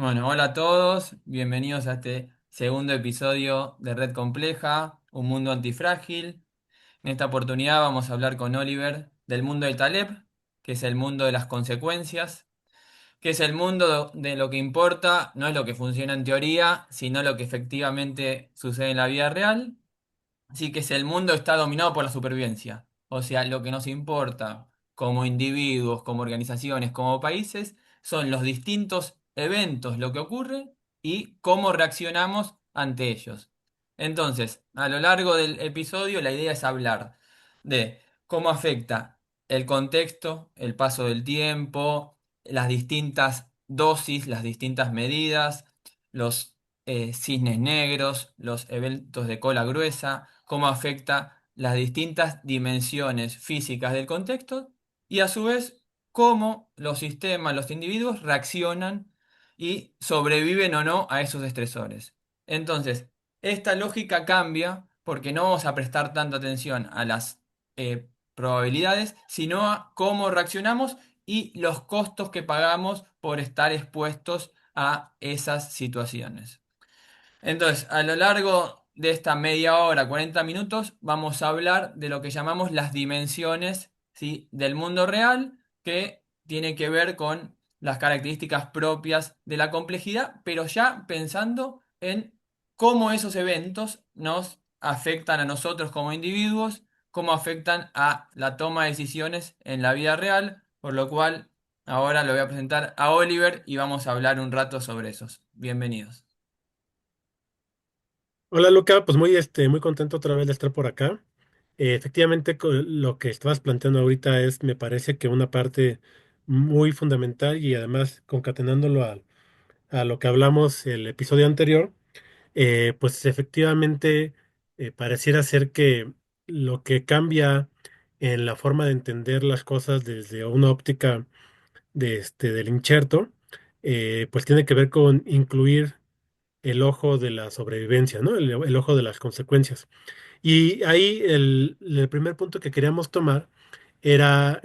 Bueno, hola a todos, bienvenidos a este segundo episodio de Red Compleja, un mundo antifrágil. En esta oportunidad vamos a hablar con Oliver del mundo de Taleb, que es el mundo de las consecuencias, que es el mundo de lo que importa, no es lo que funciona en teoría, sino lo que efectivamente sucede en la vida real. Así que si el mundo está dominado por la supervivencia, o sea, lo que nos importa como individuos, como organizaciones, como países, son los distintos eventos, lo que ocurre y cómo reaccionamos ante ellos. Entonces, a lo largo del episodio, la idea es hablar de cómo afecta el contexto, el paso del tiempo, las distintas dosis, las distintas medidas, los cisnes negros, los eventos de cola gruesa, cómo afecta las distintas dimensiones físicas del contexto y a su vez cómo los sistemas, los individuos reaccionan y sobreviven o no a esos estresores. Entonces, esta lógica cambia porque no vamos a prestar tanta atención a las probabilidades, sino a cómo reaccionamos y los costos que pagamos por estar expuestos a esas situaciones. Entonces, a lo largo de esta media hora, 40 minutos, vamos a hablar de lo que llamamos las dimensiones, ¿sí?, del mundo real, que tiene que ver con las características propias de la complejidad, pero ya pensando en cómo esos eventos nos afectan a nosotros como individuos, cómo afectan a la toma de decisiones en la vida real, por lo cual ahora lo voy a presentar a Oliver y vamos a hablar un rato sobre esos. Bienvenidos. Hola Luca, pues muy contento otra vez de estar por acá. Efectivamente, lo que estabas planteando ahorita me parece que una parte muy fundamental y además concatenándolo a lo que hablamos el episodio anterior, pues efectivamente pareciera ser que lo que cambia en la forma de entender las cosas desde una óptica del incherto, pues tiene que ver con incluir el ojo de la sobrevivencia, ¿no? El ojo de las consecuencias. Y ahí el primer punto que queríamos tomar era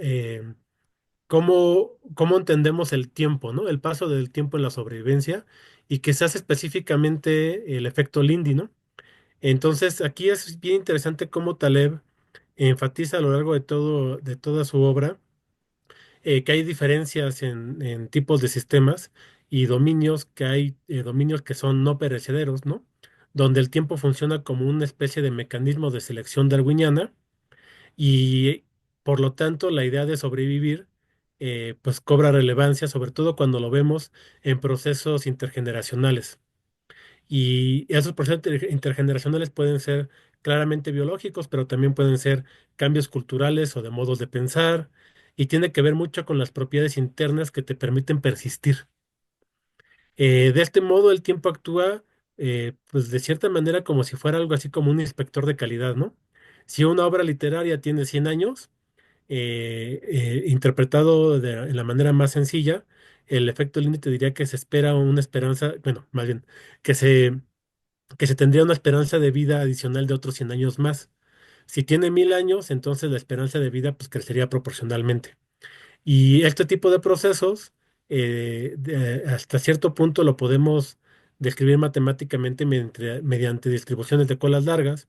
cómo entendemos el tiempo, ¿no? El paso del tiempo en la sobrevivencia y que se hace específicamente el efecto Lindy, ¿no? Entonces, aquí es bien interesante cómo Taleb enfatiza a lo largo de toda su obra que hay diferencias en tipos de sistemas y dominios, que hay dominios que son no perecederos, ¿no? Donde el tiempo funciona como una especie de mecanismo de selección darwiniana y por lo tanto la idea de sobrevivir pues cobra relevancia, sobre todo cuando lo vemos en procesos intergeneracionales. Y esos procesos intergeneracionales pueden ser claramente biológicos, pero también pueden ser cambios culturales o de modos de pensar, y tiene que ver mucho con las propiedades internas que te permiten persistir. De este modo, el tiempo actúa, pues de cierta manera, como si fuera algo así como un inspector de calidad, ¿no? Si una obra literaria tiene 100 años, interpretado en la manera más sencilla, el efecto límite diría que se espera una esperanza, bueno, más bien, que se que se tendría una esperanza de vida adicional de otros 100 años más. Si tiene 1000 años, entonces la esperanza de vida pues crecería proporcionalmente. Y este tipo de procesos, hasta cierto punto lo podemos describir matemáticamente mediante distribuciones de colas largas,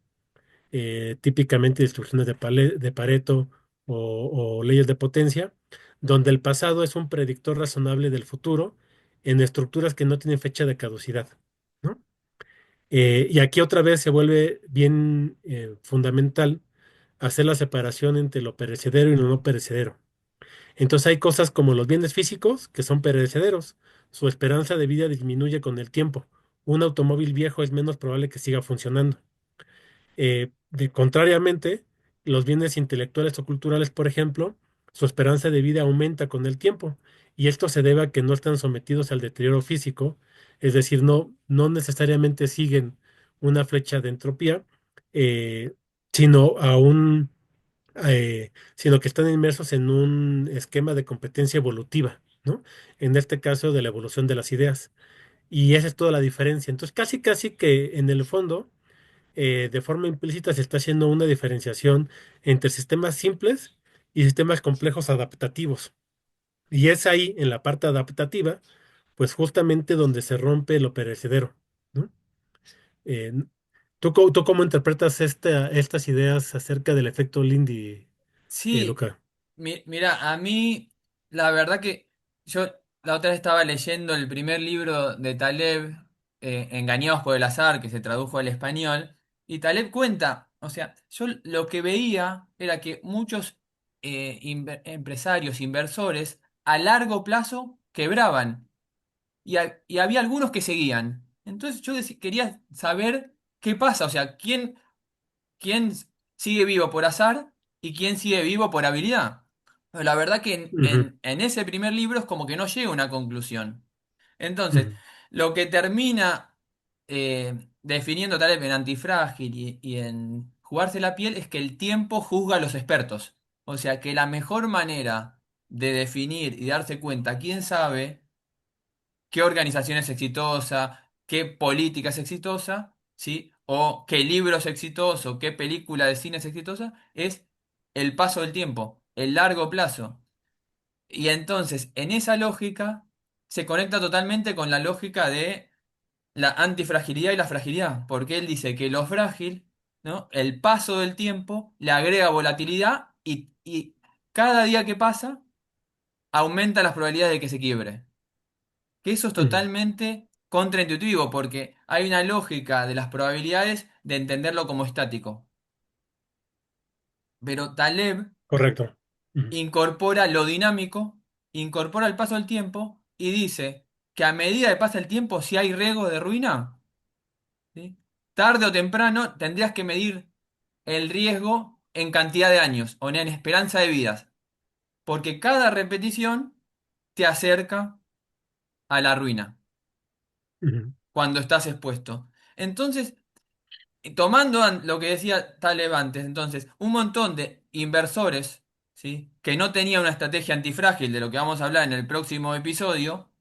típicamente distribuciones de Pareto o leyes de potencia, donde el pasado es un predictor razonable del futuro en estructuras que no tienen fecha de caducidad, ¿no? Y aquí otra vez se vuelve bien fundamental hacer la separación entre lo perecedero y lo no perecedero. Entonces hay cosas como los bienes físicos que son perecederos. Su esperanza de vida disminuye con el tiempo. Un automóvil viejo es menos probable que siga funcionando. Contrariamente, los bienes intelectuales o culturales, por ejemplo, su esperanza de vida aumenta con el tiempo. Y esto se debe a que no están sometidos al deterioro físico, es decir, no necesariamente siguen una flecha de entropía, eh, sino sino que están inmersos en un esquema de competencia evolutiva, ¿no? En este caso, de la evolución de las ideas. Y esa es toda la diferencia. Entonces, casi que en el fondo de forma implícita se está haciendo una diferenciación entre sistemas simples y sistemas complejos adaptativos. Y es ahí, en la parte adaptativa, pues justamente donde se rompe lo perecedero, ¿no? Eh, ¿tú cómo interpretas estas ideas acerca del efecto Lindy, Sí, Luca? mira, a mí la verdad que yo la otra vez estaba leyendo el primer libro de Taleb, Engañados por el azar, que se tradujo al español, y Taleb cuenta, o sea, yo lo que veía era que muchos empresarios, inversores, a largo plazo quebraban, y había algunos que seguían. Entonces yo quería saber qué pasa, o sea, quién sigue vivo por azar y quién sigue vivo por habilidad. Pero la verdad que Ujú, en ese primer libro es como que no llega a una conclusión. Entonces, ujú, lo que termina definiendo tal vez en Antifrágil y en Jugarse la piel es que el tiempo juzga a los expertos. O sea que la mejor manera de definir y darse cuenta quién sabe qué organización es exitosa, qué política es exitosa, ¿sí? O qué libro es exitoso, qué película de cine es exitosa, es el paso del tiempo, el largo plazo. Y entonces, en esa lógica, se conecta totalmente con la lógica de la antifragilidad y la fragilidad, porque él dice que lo frágil, ¿no? El paso del tiempo le agrega volatilidad y cada día que pasa aumenta las probabilidades de que se quiebre. Que eso es ujú. totalmente contraintuitivo, porque hay una lógica de las probabilidades de entenderlo como estático. Pero Taleb Correcto. Ujú, incorpora lo dinámico, incorpora el paso del tiempo y dice que a medida que pasa el tiempo, si hay riesgo de ruina, ¿sí? Tarde o temprano tendrías que medir el riesgo en cantidad de años o en esperanza de vidas, porque cada repetición te acerca a la ruina ujú, cuando estás expuesto. Entonces, y tomando lo que decía Taleb antes, entonces, un montón de inversores, ¿sí? Que no tenían una estrategia antifrágil, de lo que vamos a hablar en el próximo episodio,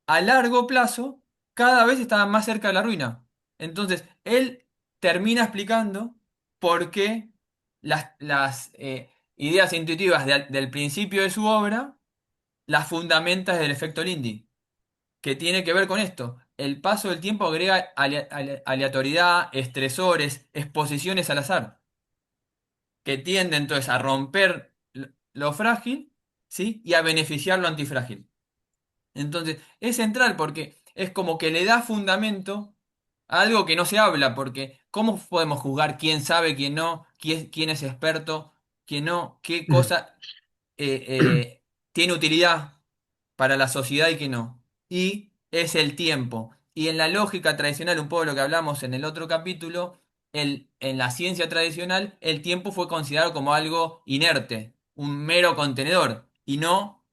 a largo plazo, cada vez estaban más cerca de la ruina. Entonces, él termina explicando por qué las ideas intuitivas del principio de su obra las fundamenta desde el efecto Lindy, que tiene que ver con esto. El paso del tiempo agrega aleatoriedad, estresores, exposiciones al azar, que tienden entonces a romper lo frágil, ¿sí? Y a beneficiar lo antifrágil. Entonces, es central porque es como que le da fundamento a algo que no se habla, porque ¿cómo podemos juzgar quién sabe, quién no, quién es experto, quién no, qué ujú. cosa tiene utilidad para la sociedad y qué no? Y es el tiempo. Y en la lógica tradicional, un poco lo que hablamos en el otro capítulo, en la ciencia tradicional, el tiempo fue considerado como algo inerte, un mero contenedor, y no.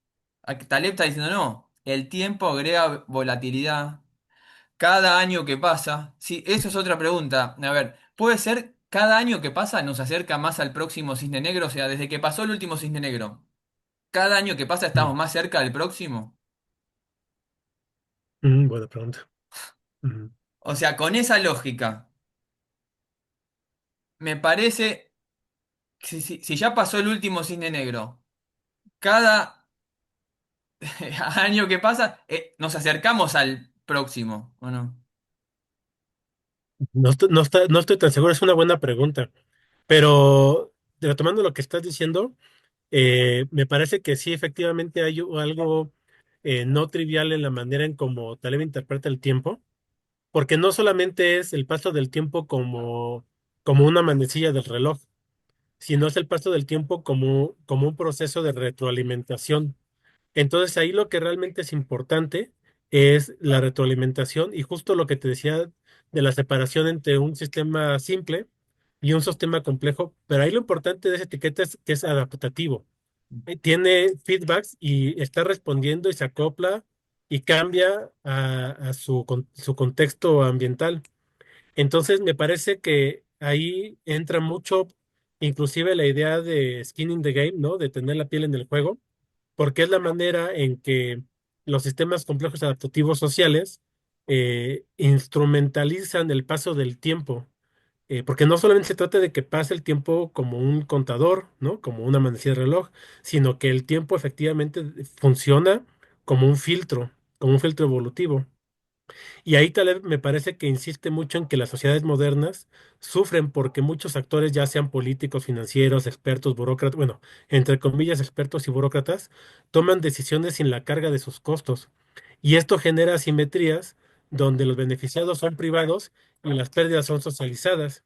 Taleb está diciendo no, el tiempo agrega volatilidad. Cada año que pasa, sí, eso es otra pregunta. A ver, ¿puede ser cada año que pasa nos acerca más al próximo cisne negro? O sea, desde que pasó el último cisne negro, ¿cada año que pasa estamos Ujú, más cerca del próximo? buena pregunta. Ujú. O sea, con esa lógica, me parece que si ya pasó el último cisne negro, cada año que pasa, nos acercamos al próximo, ¿o no? No estoy tan seguro, es una buena pregunta. Pero retomando lo que estás diciendo, me parece que sí, efectivamente hay algo no trivial en la manera en cómo Taleb interpreta el tiempo, porque no solamente es el paso del tiempo como una manecilla del reloj, sino es el paso del tiempo como un proceso de retroalimentación. Entonces ahí lo que realmente es importante es la retroalimentación y justo lo que te decía de la separación entre un sistema simple y un sistema complejo, pero ahí lo importante de esa etiqueta es que es adaptativo. Tiene feedbacks y está respondiendo y se acopla y cambia a su contexto ambiental. Entonces me parece que ahí entra mucho, inclusive la idea de skin in the game, ¿no? De tener la piel en el juego porque es la manera en que los sistemas complejos adaptativos sociales instrumentalizan el paso del tiempo, porque no solamente se trata de que pase el tiempo como un contador, ¿no? Como una manecilla de reloj, sino que el tiempo efectivamente funciona como un filtro. como un filtro evolutivo. Y ahí Taleb me parece que insiste mucho en que las sociedades modernas sufren porque muchos actores, ya sean políticos, financieros, expertos, burócratas, bueno, entre comillas, expertos y burócratas, toman decisiones sin la carga de sus costos. Y esto genera asimetrías donde los beneficiados son privados y las pérdidas son socializadas.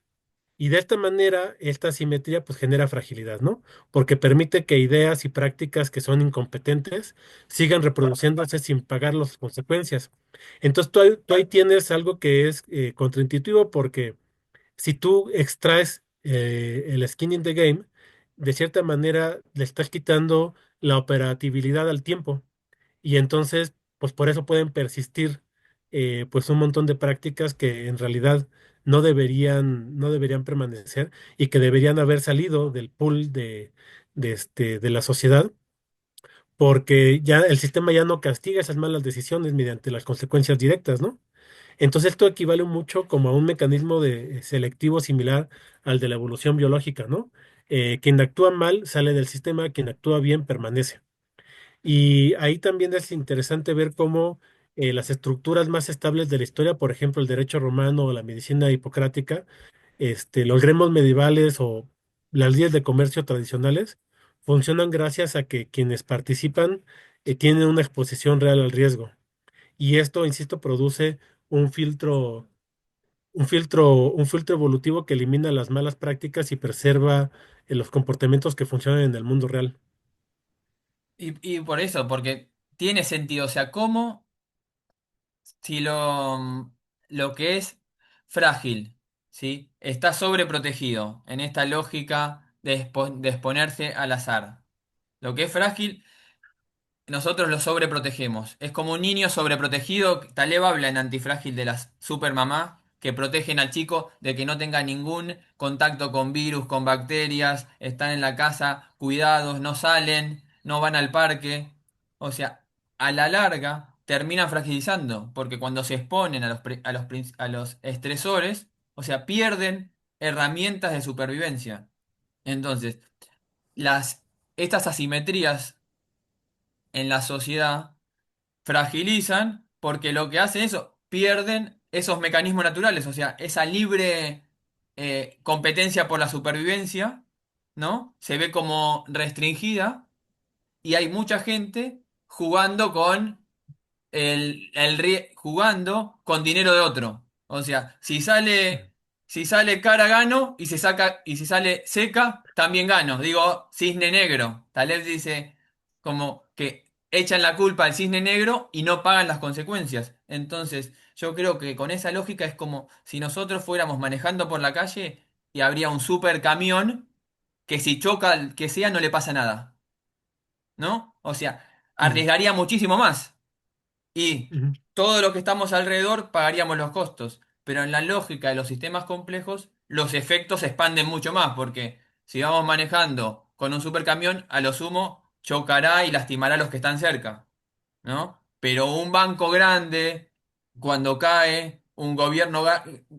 Y de esta manera, esta asimetría pues genera fragilidad, ¿no? Porque permite que ideas y prácticas que son incompetentes sigan reproduciéndose sin pagar las consecuencias. Entonces tú ahí tienes algo que es contraintuitivo porque si tú extraes el skin in the game, de cierta manera le estás quitando la operatividad al tiempo. Y entonces, pues por eso pueden persistir pues un montón de prácticas que en realidad no deberían permanecer y que deberían haber salido del pool de la sociedad, porque ya el sistema ya no castiga esas malas decisiones mediante las consecuencias directas, ¿no? Entonces esto equivale mucho como a un mecanismo de selectivo similar al de la evolución biológica, ¿no? Quien actúa mal sale del sistema, quien actúa bien permanece. Y ahí también es interesante ver cómo las estructuras más estables de la historia, por ejemplo, el derecho romano o la medicina hipocrática, los gremios medievales o las leyes de comercio tradicionales, funcionan gracias a que quienes participan tienen una exposición real al riesgo. Y esto, insisto, produce un filtro, un filtro evolutivo que elimina las malas prácticas y preserva los comportamientos que funcionan en el mundo real. Y por eso, porque tiene sentido, o sea, ¿cómo si lo que es frágil, ¿sí? Está sobreprotegido en esta lógica de exponerse al azar? Lo que es frágil nosotros lo sobreprotegemos. Es como un niño sobreprotegido. Taleb habla en Antifrágil de las supermamá que protegen al chico de que no tenga ningún contacto con virus, con bacterias, están en la casa cuidados, no salen, no van al parque. O sea, a la larga termina fragilizando, porque cuando se exponen a los estresores, o sea, pierden herramientas de supervivencia. Entonces, las, estas asimetrías en la sociedad fragilizan porque lo que hacen eso, pierden esos mecanismos naturales, o sea, esa libre competencia por la supervivencia, ¿no? Se ve como restringida y hay mucha gente jugando con jugando con dinero de otro. O sea, si sale cara gano y se saca, y si sale seca, también gano. Digo, cisne negro. Taleb dice como que echan la culpa al cisne negro y no pagan las consecuencias. Entonces, yo creo que con esa lógica es como si nosotros fuéramos manejando por la calle y habría un super camión que si choca al que sea no le pasa nada, ¿no? O sea, Ujú, arriesgaría muchísimo más y ujú, todo lo que estamos alrededor pagaríamos los costos. Pero en la lógica de los sistemas complejos, los efectos se expanden mucho más, porque si vamos manejando con un supercamión, a lo sumo chocará y lastimará a los que están cerca, ¿no? Pero un banco grande, cuando cae, un gobierno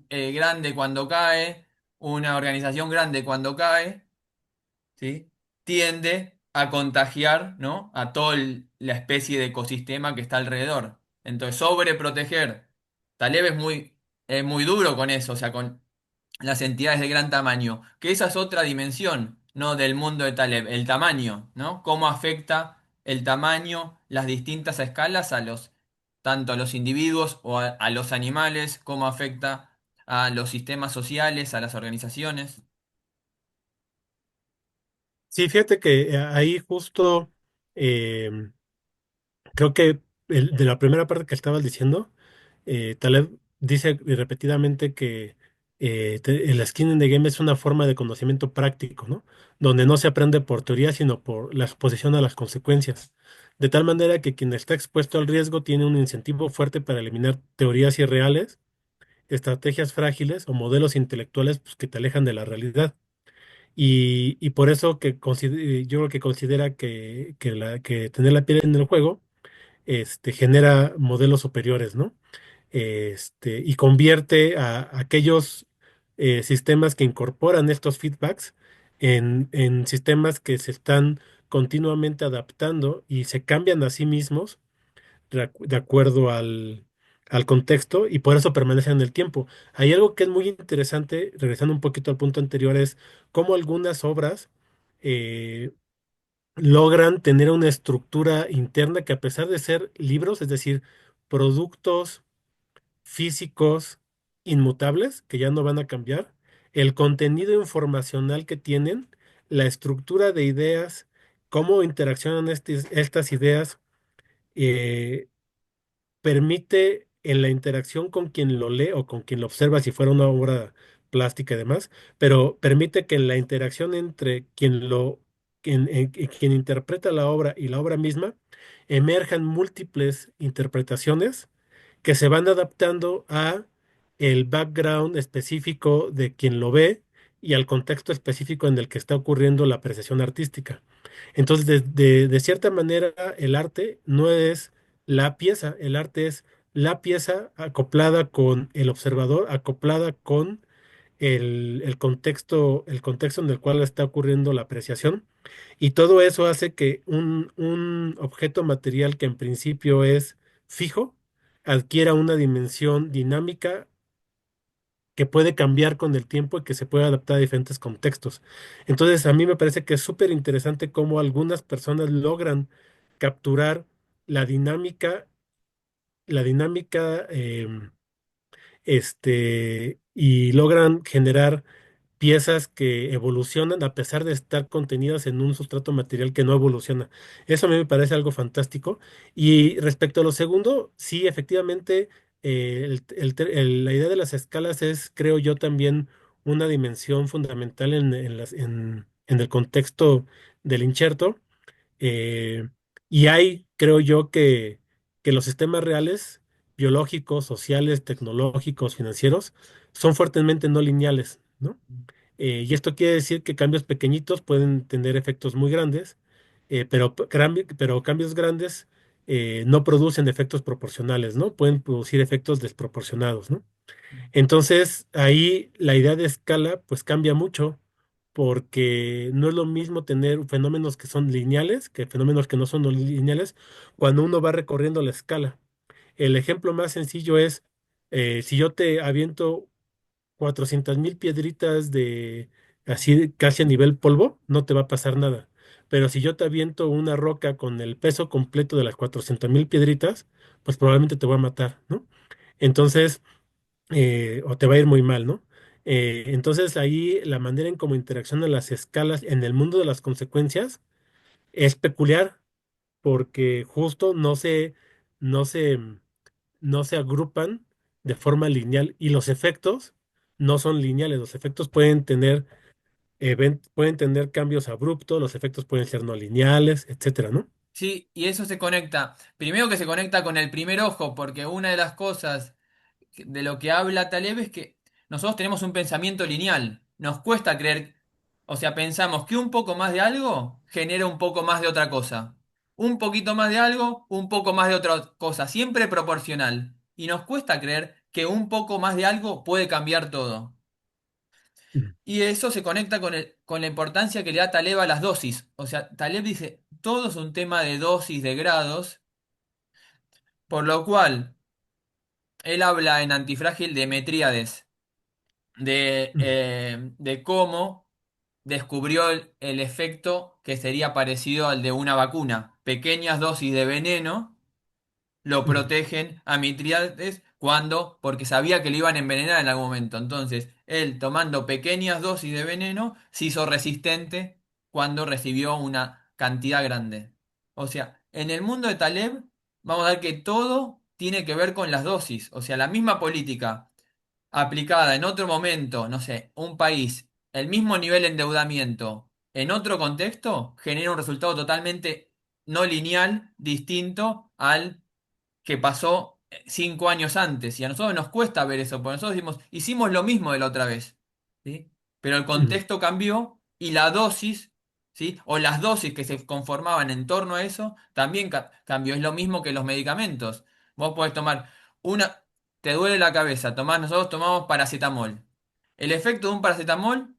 grande cuando cae, una organización grande cuando cae, ¿sí? Tiende a contagiar, ¿no? A toda la especie de ecosistema que está alrededor. Entonces, sobreproteger. Taleb es muy duro con eso, o sea, con las entidades de gran tamaño, que esa es otra dimensión, ¿no? Del mundo de Taleb, el tamaño, ¿no? Cómo afecta el tamaño, las distintas escalas tanto a los individuos o a los animales, cómo afecta a los sistemas sociales, a las organizaciones. sí, fíjate que ahí justo eh, creo que de la primera parte que estabas diciendo, Taleb dice repetidamente que el skin in the game es una forma de conocimiento práctico, ¿no? Donde no se aprende por teoría, sino por la exposición a las consecuencias. De tal manera que quien está expuesto al riesgo tiene un incentivo fuerte para eliminar teorías irreales, estrategias frágiles o modelos intelectuales pues, que te alejan de la realidad. Y por eso yo creo que considera que tener la piel en el juego genera modelos superiores, ¿no? Y convierte a aquellos sistemas que incorporan estos feedbacks en sistemas que se están continuamente adaptando y se cambian a sí mismos de acuerdo al contexto y por eso permanecen en el tiempo. Hay algo que es muy interesante, regresando un poquito al punto anterior, es cómo algunas obras eh, logran tener una estructura interna que a pesar de ser libros, es decir, productos físicos inmutables que ya no van a cambiar, el contenido informacional que tienen, la estructura de ideas, cómo interaccionan estas ideas, eh, permite en la interacción con quien lo lee o con quien lo observa, si fuera una obra plástica y demás, pero permite que en la interacción entre quien interpreta la obra y la obra misma, emerjan múltiples interpretaciones que se van adaptando a el background específico de quien lo ve y al contexto específico en el que está ocurriendo la apreciación artística. Entonces, de cierta manera, el arte no es la pieza, el arte es la pieza acoplada con el observador, acoplada con el contexto en el cual está ocurriendo la apreciación. Y todo eso hace que un objeto material que en principio es fijo, adquiera una dimensión dinámica que puede cambiar con el tiempo y que se puede adaptar a diferentes contextos. Entonces, a mí me parece que es súper interesante cómo algunas personas logran capturar la dinámica, la dinámica, y logran generar piezas que evolucionan a pesar de estar contenidas en un sustrato material que no evoluciona. Eso a mí me parece algo fantástico. Y respecto a lo segundo, sí, efectivamente, la idea de las escalas es, creo yo, también una dimensión fundamental en el contexto del incherto. eh, y hay, creo yo, que los sistemas reales, biológicos, sociales, tecnológicos, financieros, son fuertemente no lineales, ¿no? Y esto quiere decir que cambios pequeñitos pueden tener efectos muy grandes, pero cambios grandes no producen efectos proporcionales, ¿no? Pueden producir efectos desproporcionados, ¿no? Entonces, ahí la idea de escala pues cambia mucho porque no es lo mismo tener fenómenos que son lineales que fenómenos que no son no lineales cuando uno va recorriendo la escala. El ejemplo más sencillo es si yo te aviento 400,000 piedritas de así casi a nivel polvo, no te va a pasar nada. Pero si yo te aviento una roca con el peso completo de las 400,000 piedritas, pues probablemente te voy a matar, ¿no? Entonces, o te va a ir muy mal, ¿no? Entonces ahí la manera en cómo interaccionan las escalas en el mundo de las consecuencias es peculiar porque justo no se, no se agrupan de forma lineal y los efectos no son lineales. Los efectos pueden tener cambios abruptos, los efectos pueden ser no lineales, etcétera, ¿no? Sí, y eso se conecta. Primero que se conecta con el primer ojo, porque una de las cosas de lo que habla Taleb es que nosotros tenemos un pensamiento lineal. Nos cuesta creer, o sea, pensamos que un poco más de algo genera un poco más de otra cosa. Un poquito más de algo, un poco más de otra cosa, siempre proporcional. Y nos cuesta creer que un poco más de algo puede cambiar todo. Mm. Y eso se conecta con la importancia que le da Taleb a las dosis. O sea, Taleb dice, todo es un tema de dosis, de grados, por lo cual él habla en Antifrágil de metríades, Mm. de cómo descubrió el efecto que sería parecido al de una vacuna. Pequeñas dosis de veneno lo Mm. protegen a Mitrídates porque sabía que lo iban a envenenar en algún momento. Entonces, él tomando pequeñas dosis de veneno se hizo resistente cuando recibió una cantidad grande. O sea, en el mundo de Taleb, vamos a ver que todo tiene que ver con las dosis. O sea, la misma política aplicada en otro momento, no sé, un país, el mismo nivel de endeudamiento, en otro contexto, genera un resultado totalmente no lineal, distinto al que pasó 5 años antes. Y a nosotros nos cuesta ver eso, porque nosotros decimos, hicimos lo mismo de la otra vez, ¿sí? Pero el Mm. contexto cambió y la dosis, ¿sí? O las dosis que se conformaban en torno a eso también cambió. Es lo mismo que los medicamentos. Vos podés tomar una, te duele la cabeza, nosotros tomamos paracetamol. El efecto de un paracetamol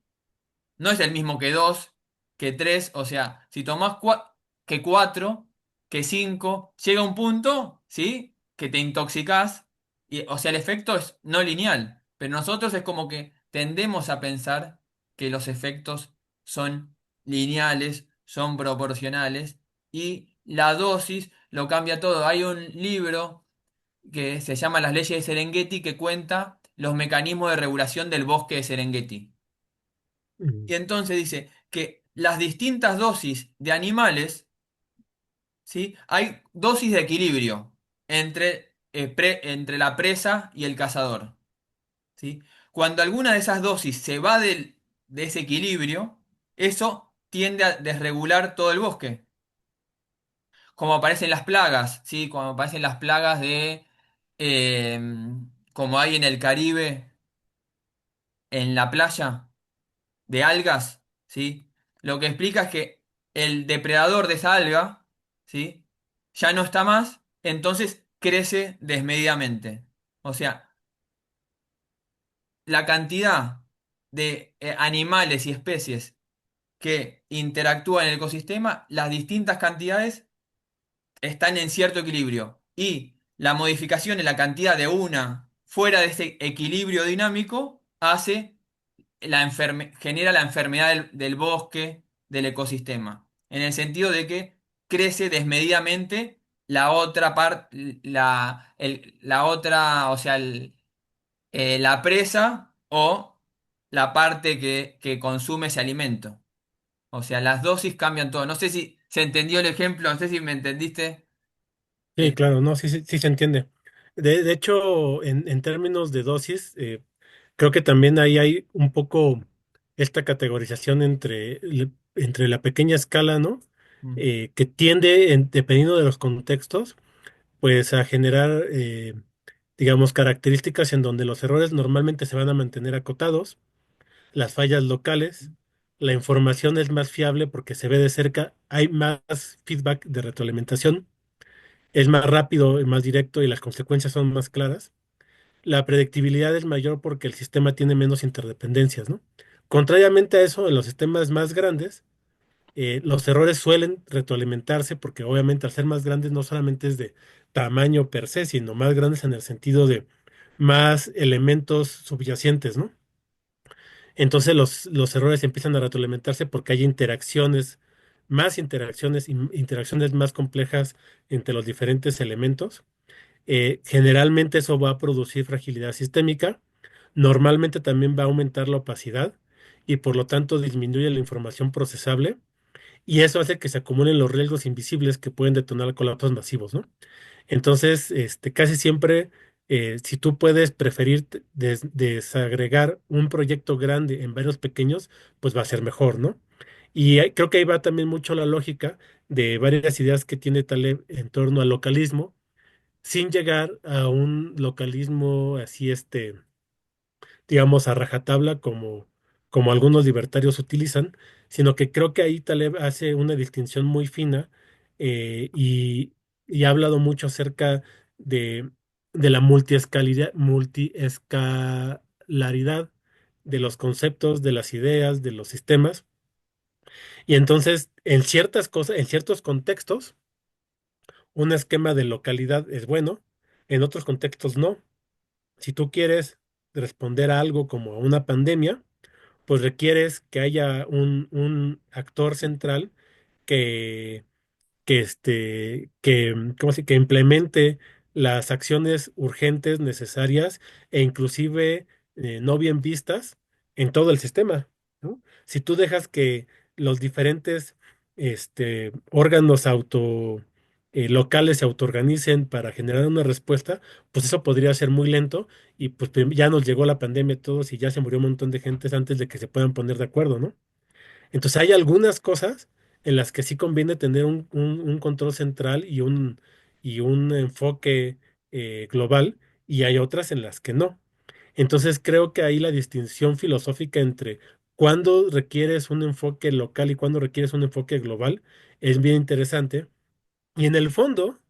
no es el mismo que dos, que tres, o sea, si tomás que cuatro, que 5, llega un punto, ¿sí? Que te intoxicás, y, o sea, el efecto es no lineal, pero nosotros es como que tendemos a pensar que los efectos son lineales, son proporcionales, y la dosis lo cambia todo. Hay un libro que se llama Las leyes de Serengeti que cuenta los mecanismos de regulación del bosque de Serengeti. Mm, Y entonces dice que las distintas dosis de animales, ¿sí? Hay dosis de equilibrio entre la presa y el cazador, ¿sí? Cuando alguna de esas dosis se va de ese equilibrio, eso tiende a desregular todo el bosque. Como aparecen las plagas, ¿sí? Como aparecen las plagas eh, como hay en el Caribe, en la playa, de algas, ¿sí? Lo que explica es que el depredador de esa alga, ¿sí? Ya no está más, entonces crece desmedidamente. O sea, la cantidad de animales y especies que interactúan en el ecosistema, las distintas cantidades están en cierto equilibrio. Y la modificación en la cantidad de una fuera de ese equilibrio dinámico hace genera la enfermedad del bosque, del ecosistema, en el sentido de que crece desmedidamente la otra parte, la otra, o sea, la presa o la parte que consume ese alimento. O sea, las dosis cambian todo. No sé si se entendió el ejemplo, no sé si me entendiste. sí, Eh, claro, no, sí, sí, sí se entiende. De hecho, en términos de dosis, creo que también ahí hay un poco esta categorización entre la pequeña escala, ¿no? mm, Que tiende, dependiendo de los contextos, pues a generar, digamos, características en donde los errores normalmente se van a mantener acotados, las fallas locales, la información es más fiable porque se ve de cerca, hay más feedback de retroalimentación, es más rápido y más directo y las consecuencias son más claras. La predictibilidad es mayor porque el sistema tiene menos interdependencias, ¿no? Contrariamente a eso, en los sistemas más grandes, los errores suelen retroalimentarse porque obviamente al ser más grandes no solamente es de tamaño per se, sino más grandes en el sentido de más elementos subyacentes, ¿no? Entonces los errores empiezan a retroalimentarse porque hay interacciones, interacciones más complejas entre los diferentes elementos. Generalmente eso va a producir fragilidad sistémica. Normalmente también va a aumentar la opacidad y por lo tanto disminuye la información procesable. Y eso hace que se acumulen los riesgos invisibles que pueden detonar colapsos masivos, ¿no? Entonces, casi siempre, si tú puedes preferir desagregar un proyecto grande en varios pequeños, pues va a ser mejor, ¿no? Y creo que ahí va también mucho la lógica de varias ideas que tiene Taleb en torno al localismo, sin llegar a un localismo así, digamos, a rajatabla como algunos libertarios utilizan, sino que creo que ahí Taleb hace una distinción muy fina y ha hablado mucho acerca de, de la multiescalaridad de los conceptos, de las ideas, de los sistemas. Y entonces, en ciertas cosas, en ciertos contextos, un esquema de localidad es bueno, en otros contextos no. Si tú quieres responder a algo como a una pandemia, pues requieres que haya un actor central que, ¿cómo que implemente las acciones urgentes, necesarias e inclusive no bien vistas en todo el sistema, ¿no? Si tú dejas que los diferentes órganos locales se autoorganicen para generar una respuesta, pues eso podría ser muy lento y pues ya nos llegó la pandemia a todos y ya se murió un montón de gente antes de que se puedan poner de acuerdo, ¿no? Entonces hay algunas cosas en las que sí conviene tener un control central y un enfoque global, y hay otras en las que no. Entonces creo que ahí la distinción filosófica entre cuándo requieres un enfoque local y cuándo requieres un enfoque global es bien interesante. Y en el fondo,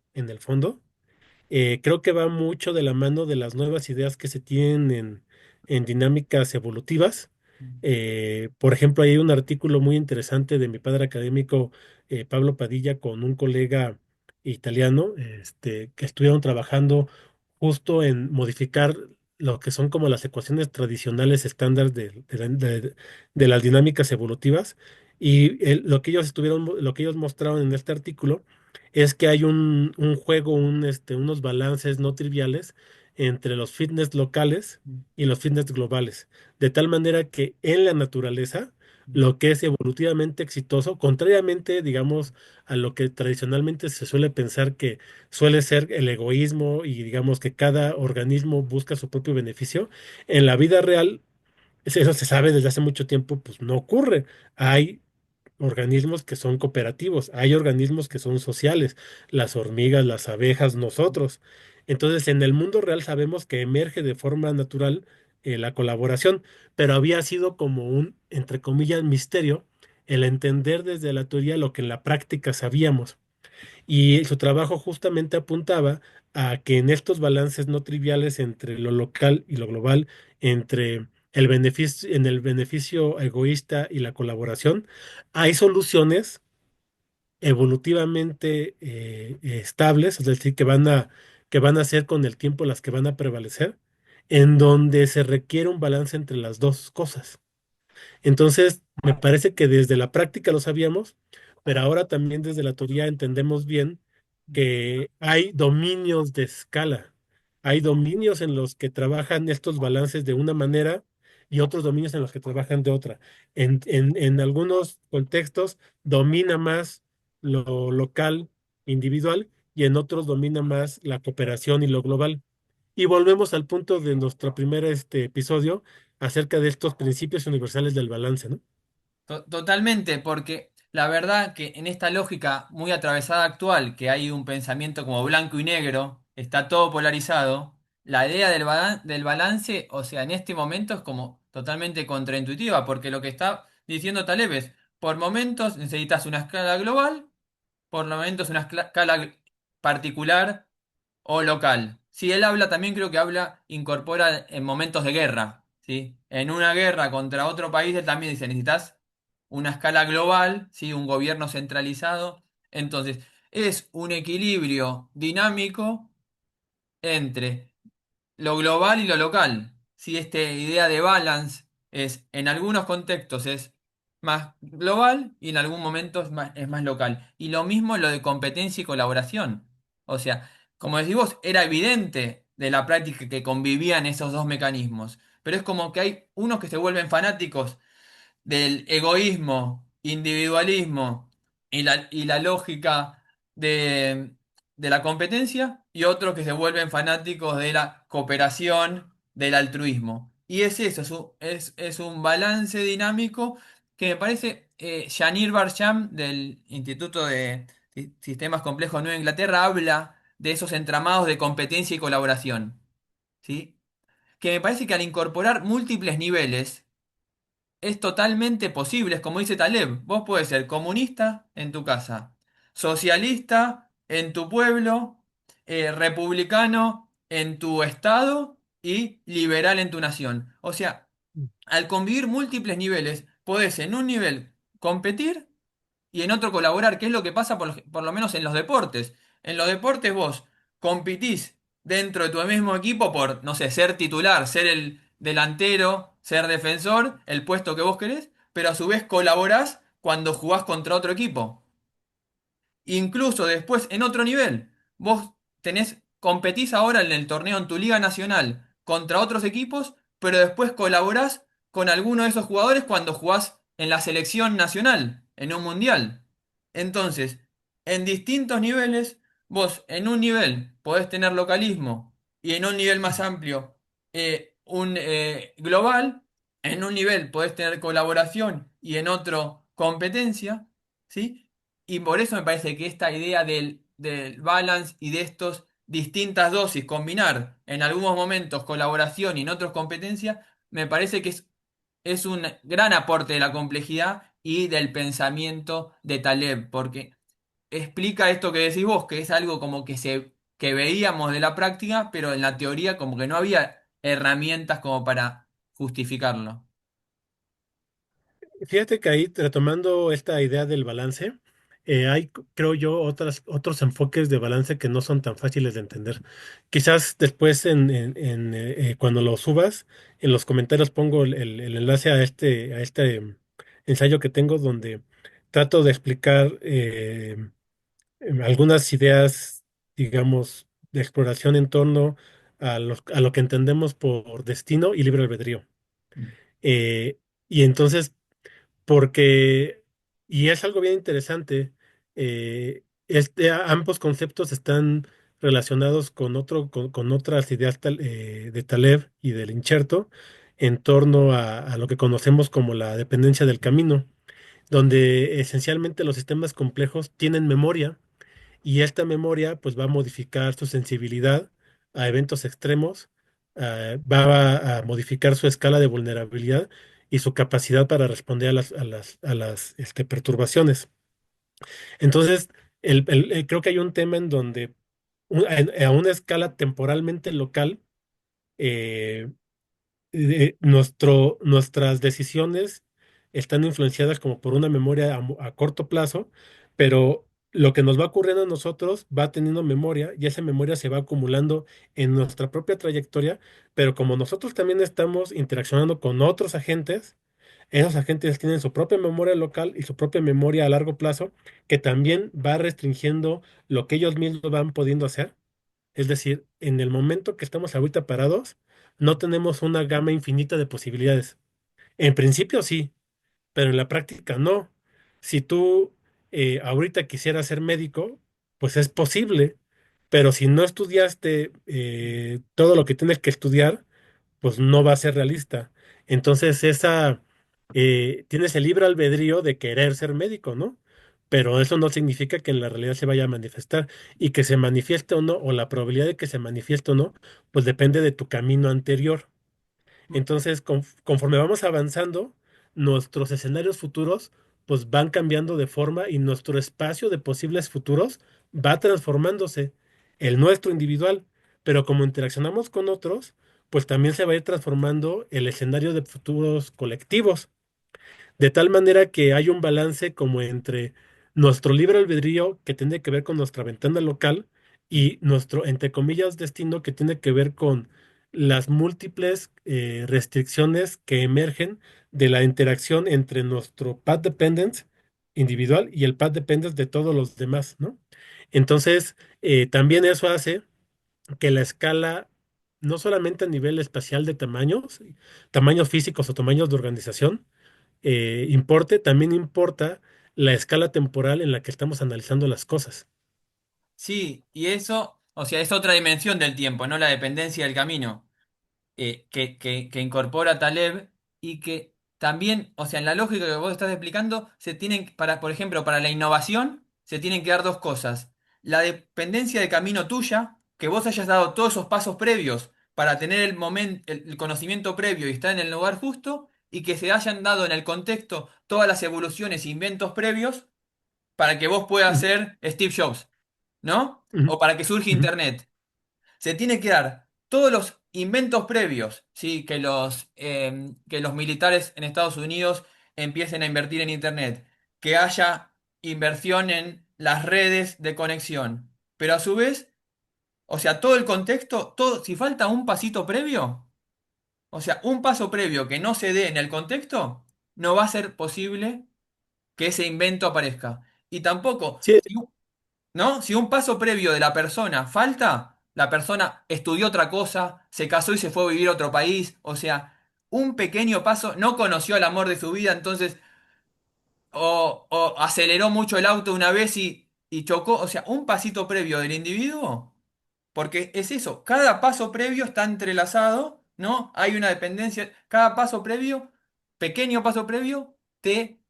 creo que va mucho de la mano de las nuevas ideas que se tienen en dinámicas evolutivas. Por ejemplo, hay un artículo muy interesante de mi padre académico, Pablo Padilla, con un colega italiano, que estuvieron trabajando justo en modificar lo que son como las ecuaciones tradicionales estándar de las dinámicas evolutivas. Y lo que ellos lo que ellos mostraron en este artículo es que hay un juego, unos balances no triviales entre los fitness locales y los fitness globales, de tal manera que en la naturaleza, lo que es evolutivamente exitoso, contrariamente, digamos, a lo que tradicionalmente se suele pensar que suele ser el egoísmo y digamos que cada organismo busca su propio beneficio, en la vida real, eso se sabe desde hace mucho tiempo, pues no ocurre. Hay organismos que son cooperativos, hay organismos que son sociales, las hormigas, las abejas, nosotros. Entonces, en el mundo real sabemos que emerge de forma natural la colaboración, pero había sido como un, entre comillas, misterio el entender desde la teoría lo que en la práctica sabíamos. Y su trabajo justamente apuntaba a que en estos balances no triviales entre lo local y lo global, entre en el beneficio egoísta y la colaboración, hay soluciones evolutivamente estables, es decir, que van a ser con el tiempo las que van a prevalecer, en donde se requiere un balance entre las dos cosas. Entonces, me parece que desde la práctica lo sabíamos, pero ahora también desde la teoría entendemos bien que hay dominios de escala. Hay dominios en los que trabajan estos balances de una manera y otros dominios en los que trabajan de otra. En algunos contextos domina más lo local, individual, y en otros domina más la cooperación y lo global. Y volvemos al punto de nuestro primer episodio acerca de estos principios universales del balance, ¿no? Totalmente, porque la verdad que en esta lógica muy atravesada actual, que hay un pensamiento como blanco y negro, está todo polarizado, la idea del balance, o sea, en este momento es como totalmente contraintuitiva, porque lo que está diciendo Taleb es, por momentos necesitas una escala global, por momentos una escala particular o local. Si él habla, también creo que habla, incorpora en momentos de guerra, ¿sí? En una guerra contra otro país, él también dice, necesitas una escala global, ¿sí? Un gobierno centralizado. Entonces, es un equilibrio dinámico entre lo global y lo local. Si esta idea de balance es, en algunos contextos es más global y en algún momento es más local. Y lo mismo lo de competencia y colaboración. O sea, como decís vos, era evidente de la práctica que convivían esos dos mecanismos. Pero es como que hay unos que se vuelven fanáticos del egoísmo, individualismo y la lógica de, de la competencia y otros que se vuelven fanáticos de la cooperación, del altruismo. Y es eso, es un balance dinámico que me parece, Yanir Barsham del Instituto de Sistemas Complejos de Nueva Inglaterra habla de esos entramados de competencia y colaboración, ¿sí? Que me parece que al incorporar múltiples niveles, es totalmente posible, es como dice Taleb, vos podés ser comunista en tu casa, socialista en tu pueblo, republicano en tu estado y liberal en tu nación. O sea, al convivir múltiples niveles, podés en un nivel competir y en otro colaborar, que es lo que pasa por lo menos en los deportes. En los deportes vos compitís dentro de tu mismo equipo por, no sé, ser titular, ser el delantero, ser defensor, el puesto que vos querés, pero a su vez colaborás cuando jugás contra otro equipo. Incluso después, en otro nivel, vos competís ahora en el torneo en tu liga nacional contra otros equipos, pero después colaborás con alguno de esos jugadores cuando jugás en la selección nacional, en un mundial. Entonces, en distintos niveles, vos en un nivel podés tener localismo y en un nivel más amplio un global, en un nivel podés tener colaboración y en otro competencia, ¿sí? Y por eso me parece que esta idea del balance y de estos distintas dosis, combinar en algunos momentos colaboración y en otros competencia, me parece que es un gran aporte de la complejidad y del pensamiento de Taleb, porque explica esto que decís vos, que es algo como que veíamos de la práctica, pero en la teoría como que no había herramientas como para justificarlo. Fíjate que ahí, retomando esta idea del balance, hay, creo yo, otros enfoques de balance que no son tan fáciles de entender. Quizás después, cuando lo subas, en los comentarios pongo el enlace a este ensayo que tengo donde trato de explicar algunas ideas, digamos, de exploración en torno a lo que entendemos por destino y libre albedrío. Eh, y entonces, porque, y es algo bien interesante, ambos conceptos están relacionados con otras ideas de Taleb y del Incherto en torno a lo que conocemos como la dependencia del camino, donde esencialmente los sistemas complejos tienen memoria y esta memoria pues va a modificar su sensibilidad a eventos extremos, va a modificar su escala de vulnerabilidad y su capacidad para responder a las perturbaciones. Entonces, creo que hay un tema en donde a una escala temporalmente local, eh, nuestras decisiones están influenciadas como por una memoria a corto plazo, pero lo que nos va ocurriendo a nosotros va teniendo memoria y esa memoria se va acumulando en nuestra propia trayectoria, pero como nosotros también estamos interaccionando con otros agentes, esos agentes tienen su propia memoria local y su propia memoria a largo plazo, que también va restringiendo lo que ellos mismos van pudiendo hacer. Es decir, en el momento que estamos ahorita parados, no tenemos una gama infinita de posibilidades. En principio sí, pero en la práctica no. Si tú ahorita quisieras ser médico, pues es posible, pero si no estudiaste todo lo que tienes que estudiar, pues no va a ser realista. Entonces, tienes el libre albedrío de querer ser médico, ¿no? Pero eso no significa que en la realidad se vaya a manifestar y que se manifieste o no, o la probabilidad de que se manifieste o no, pues depende de tu camino anterior. Entonces, conforme vamos avanzando, nuestros escenarios futuros pues van cambiando de forma y nuestro espacio de posibles futuros va transformándose, el nuestro individual, pero como interaccionamos con otros, pues también se va a ir transformando el escenario de futuros colectivos. De tal manera que hay un balance como entre nuestro libre albedrío, que tiene que ver con nuestra ventana local, y nuestro, entre comillas, destino, que tiene que ver con las múltiples restricciones que emergen de la interacción entre nuestro path dependence individual y el path dependence de todos los demás, ¿no? Entonces, también eso hace que la escala, no solamente a nivel espacial de tamaños, tamaños físicos o tamaños de organización, importe, también importa la escala temporal en la que estamos analizando las cosas. Sí, y eso, o sea, es otra dimensión del tiempo, ¿no? La dependencia del camino. Que incorpora Taleb y que también, o sea, en la lógica que vos estás explicando, por ejemplo, para la innovación, se tienen que dar dos cosas. La dependencia de camino tuya, que vos hayas dado todos esos pasos previos para tener el momento, el conocimiento previo y estar en el lugar justo, y que se hayan dado en el contexto todas las evoluciones e inventos previos para que vos puedas Ujú, ser Steve Jobs, ¿no? ujú, O para que surja ujú. Internet. Se tiene que dar todos los inventos previos, ¿sí? Que los militares en Estados Unidos empiecen a invertir en Internet, que haya inversión en las redes de conexión. Pero a su vez, o sea, todo el contexto, todo, si falta un pasito previo, o sea, un paso previo que no se dé en el contexto, no va a ser posible que ese invento aparezca. Y tampoco, Sí, ¿no? Si un paso previo de la persona falta, la persona estudió otra cosa, se casó y se fue a vivir a otro país, o sea, un pequeño paso, no conoció al amor de su vida, entonces, o aceleró mucho el auto una vez y chocó, o sea, un pasito previo del individuo, porque es eso, cada paso previo está entrelazado, ¿no? Hay una dependencia, cada paso previo, pequeño paso previo, te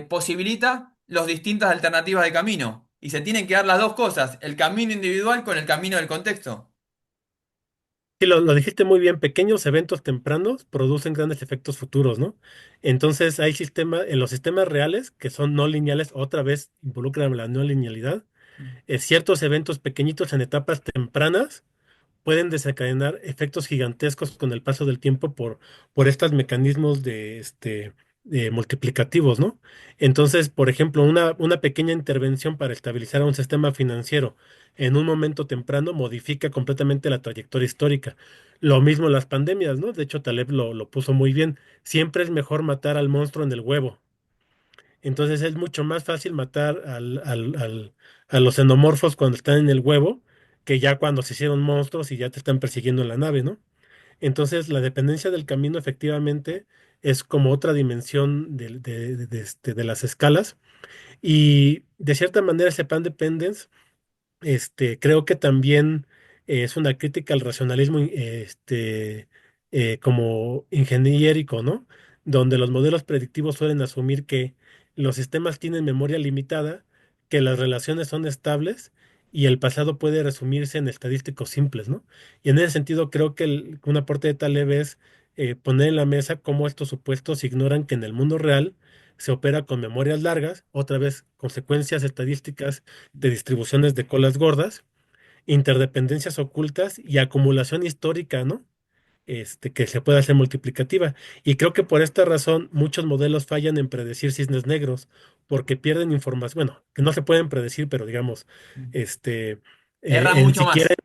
posibilita las distintas alternativas de camino. Y se tienen que dar las dos cosas, el camino individual con el camino del contexto. sí, lo dijiste muy bien, pequeños eventos tempranos producen grandes efectos futuros, ¿no? Entonces hay sistemas, en los sistemas reales, que son no lineales, otra vez involucran la no linealidad, ciertos eventos pequeñitos en etapas tempranas pueden desencadenar efectos gigantescos con el paso del tiempo por estos mecanismos multiplicativos, ¿no? Entonces, por ejemplo, una pequeña intervención para estabilizar a un sistema financiero en un momento temprano modifica completamente la trayectoria histórica. Lo mismo las pandemias, ¿no? De hecho, Taleb lo puso muy bien. Siempre es mejor matar al monstruo en el huevo. Entonces es mucho más fácil matar a los xenomorfos cuando están en el huevo que ya cuando se hicieron monstruos y ya te están persiguiendo en la nave, ¿no? Entonces la dependencia del camino efectivamente es como otra dimensión de las escalas y de cierta manera ese pan dependence creo que también es una crítica al racionalismo como ingenierico, ¿no? Donde los modelos predictivos suelen asumir que los sistemas tienen memoria limitada, que las relaciones son estables y el pasado puede resumirse en estadísticos simples, ¿no? Y en ese sentido creo que un aporte de Taleb es poner en la mesa cómo estos supuestos ignoran que en el mundo real se opera con memorias largas, otra vez consecuencias estadísticas de distribuciones de colas gordas, interdependencias ocultas y acumulación histórica, ¿no? Que se puede hacer multiplicativa. Y creo que por esta razón muchos modelos fallan en predecir cisnes negros, porque pierden información, bueno, que no se pueden predecir, pero digamos, este, Erran en mucho siquiera más.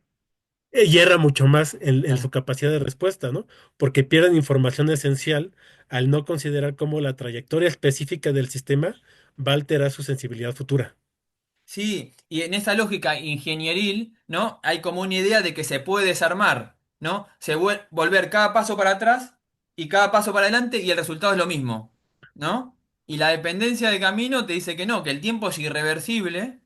hierra mucho más en su Claro. capacidad de respuesta, ¿no? Porque pierden información esencial al no considerar cómo la trayectoria específica del sistema va a alterar su sensibilidad futura. Sí, y en esa lógica ingenieril, ¿no? Hay como una idea de que se puede desarmar, ¿no? Volver cada paso para atrás y cada paso para adelante y el resultado es lo mismo, ¿no? Y la dependencia de camino te dice que no, que el tiempo es irreversible,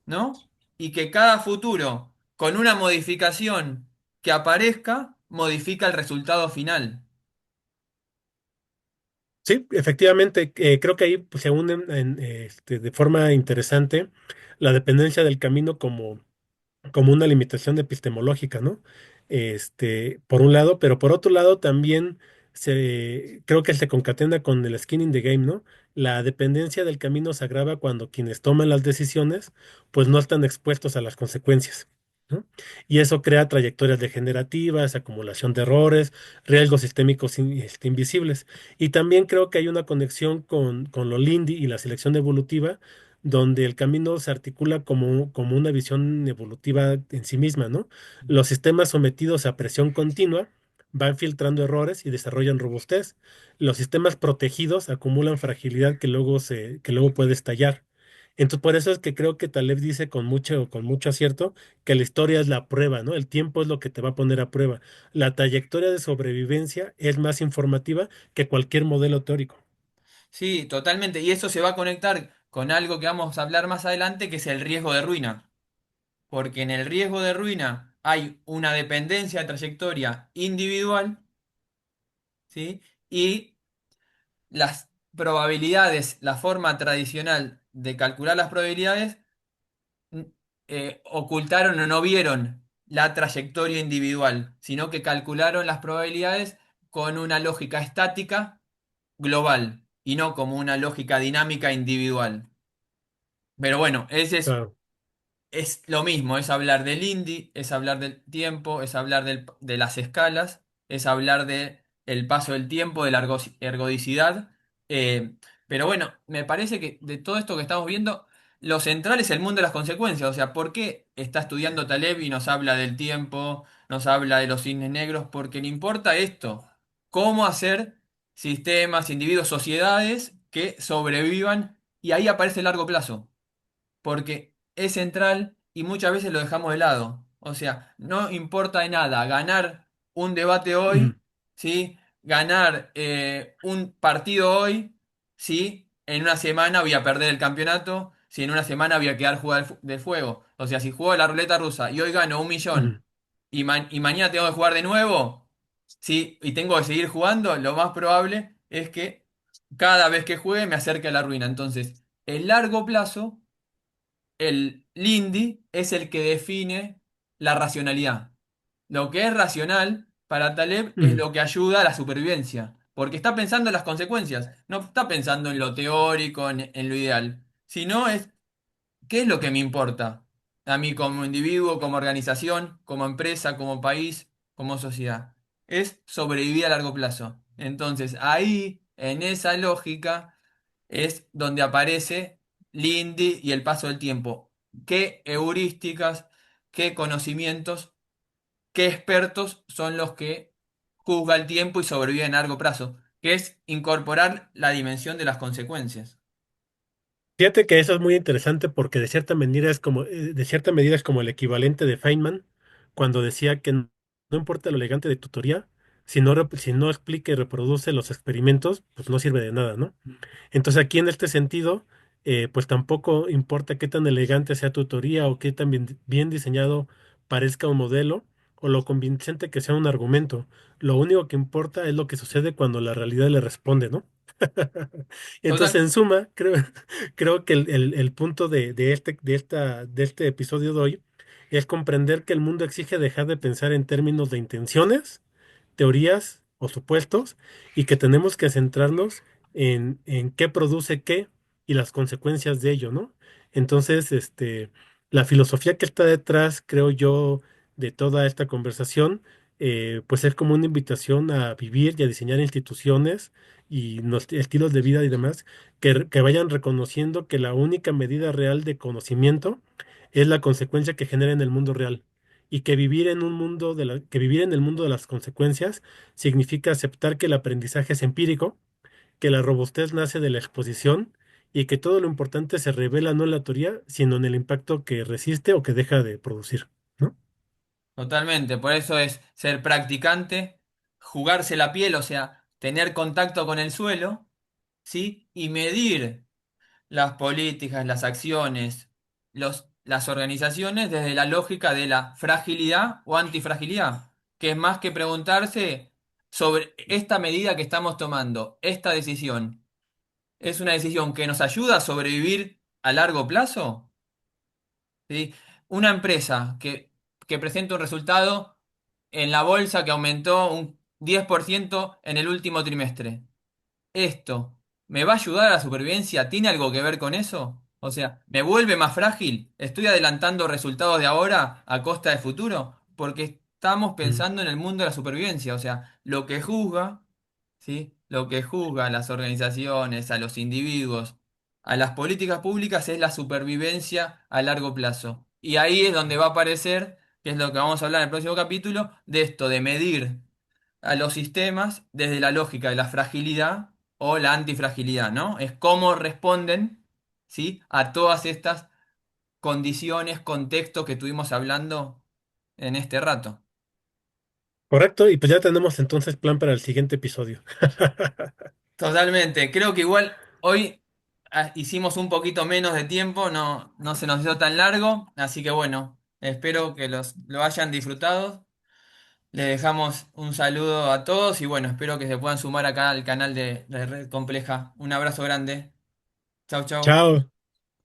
¿no? Y que cada futuro, con una modificación que aparezca, modifica el resultado final. Sí, efectivamente, creo que ahí pues, se unen de forma interesante la dependencia del camino como una limitación epistemológica, ¿no? Por un lado, pero por otro lado también creo que se concatena con el skin in the game, ¿no? La dependencia del camino se agrava cuando quienes toman las decisiones, pues no están expuestos a las consecuencias, ¿no? Y eso crea trayectorias degenerativas, acumulación de errores, riesgos sistémicos invisibles. Y también creo que hay una conexión con lo Lindy y la selección evolutiva donde el camino se articula como una visión evolutiva en sí misma, ¿no? Los sistemas sometidos a presión continua van filtrando errores y desarrollan robustez. Los sistemas protegidos acumulan fragilidad que luego puede estallar. Entonces, por eso es que creo que Taleb dice con mucho acierto que la historia es la prueba, ¿no? El tiempo es lo que te va a poner a prueba. La trayectoria de sobrevivencia es más informativa que cualquier modelo teórico. Sí, totalmente. Y eso se va a conectar con algo que vamos a hablar más adelante, que es el riesgo de ruina. Porque en el riesgo de ruina hay una dependencia de trayectoria individual, ¿sí? Y las probabilidades, la forma tradicional de calcular las probabilidades, mm, ocultaron o no vieron la trayectoria individual, sino que calcularon las probabilidades con una lógica estática global y no como una lógica dinámica individual. Pero bueno, ese es lo mismo, es hablar del indie, es hablar del tiempo, es hablar de las escalas, es hablar de el paso del tiempo, de la ergodicidad. eh, pero bueno, me parece que de todo esto que estamos viendo, lo central es el mundo de las consecuencias. O sea, ¿por qué está estudiando Taleb y nos habla del tiempo, nos habla de los cisnes negros? Porque le importa esto, cómo hacer sistemas, individuos, sociedades que sobrevivan y ahí aparece el largo plazo porque es central y muchas veces lo dejamos de lado. O sea, no importa de nada ganar un debate Ujú, hoy, ¿sí? Ganar un partido hoy, ¿sí? En una semana voy a perder el campeonato, si en una semana voy a quedar jugar de fuego. O sea, si juego la ruleta rusa y hoy gano 1 millón ujú, y mañana tengo que jugar de nuevo, ¿sí? Y tengo que seguir jugando, lo más probable es que cada vez que juegue me acerque a la ruina. Entonces, el largo plazo el Lindy es el que define la racionalidad. Lo que es racional para Taleb es ujú, lo que ayuda a la supervivencia, porque está pensando en las consecuencias, no está pensando en lo teórico, en lo ideal, sino es qué es lo que me importa a mí como individuo, como organización, como empresa, como país, como sociedad. Es sobrevivir a largo plazo. Entonces, ahí en esa lógica es donde aparece Lindy y el paso del tiempo. ¿Qué heurísticas, qué conocimientos, qué expertos son los que juzga el tiempo y sobrevive en largo plazo? Que es incorporar la dimensión de las consecuencias. Fíjate que eso es muy interesante porque de cierta medida es como el equivalente de Feynman cuando decía que no importa lo elegante de tu teoría, si no explica y reproduce los experimentos, pues no sirve de nada, ¿no? Entonces aquí en este sentido, pues tampoco importa qué tan elegante sea tu teoría o qué tan bien diseñado parezca un modelo o lo convincente que sea un argumento. Lo único que importa es lo que sucede cuando la realidad le responde, ¿no? Entonces, Total, en suma, creo que el punto de este episodio de hoy es comprender que el mundo exige dejar de pensar en términos de intenciones, teorías o supuestos y que tenemos que centrarnos en qué produce qué y las consecuencias de ello, ¿no? Entonces, la filosofía que está detrás, creo yo, de toda esta conversación, pues es como una invitación a vivir y a diseñar instituciones y estilos de vida y demás que vayan reconociendo que la única medida real de conocimiento es la consecuencia que genera en el mundo real y que que vivir en el mundo de las consecuencias significa aceptar que el aprendizaje es empírico, que la robustez nace de la exposición y que todo lo importante se revela no en la teoría, sino en el impacto que resiste o que deja de producir, ¿no? totalmente. Por eso es ser practicante, jugarse la piel, o sea, tener contacto con el suelo, ¿sí? Y medir las políticas, las acciones, las organizaciones desde la lógica de la fragilidad o antifragilidad, que es más que preguntarse sobre esta medida que estamos tomando, esta decisión, ¿es una decisión que nos ayuda a sobrevivir a largo plazo? ¿Sí? Una empresa que presenta un resultado en la bolsa que aumentó un 10% en el último trimestre. ¿Esto me va a ayudar a la supervivencia? ¿Tiene algo que ver con eso? O sea, ¿me vuelve más frágil? ¿Estoy adelantando resultados de ahora a costa de futuro? Porque estamos Mm. pensando en el mundo de la supervivencia. O sea, lo que juzga, ¿sí? Lo que juzga a las organizaciones, a los individuos, a las políticas públicas es la supervivencia a largo plazo. Y ahí es donde va a aparecer, que es lo que vamos a hablar en el próximo capítulo, de esto, de medir a los sistemas desde la lógica de la fragilidad o la antifragilidad, ¿no? Es cómo responden, ¿sí? A todas estas condiciones, contextos que estuvimos hablando en este rato. Correcto, y pues ya tenemos entonces plan para el siguiente episodio. Totalmente. Creo que igual hoy hicimos un poquito menos de tiempo, no se nos hizo tan largo, así que bueno, espero que lo hayan disfrutado. Le dejamos un saludo a todos y bueno, espero que se puedan sumar acá al canal de Red Compleja. Un abrazo grande. Chau, chau. Chao.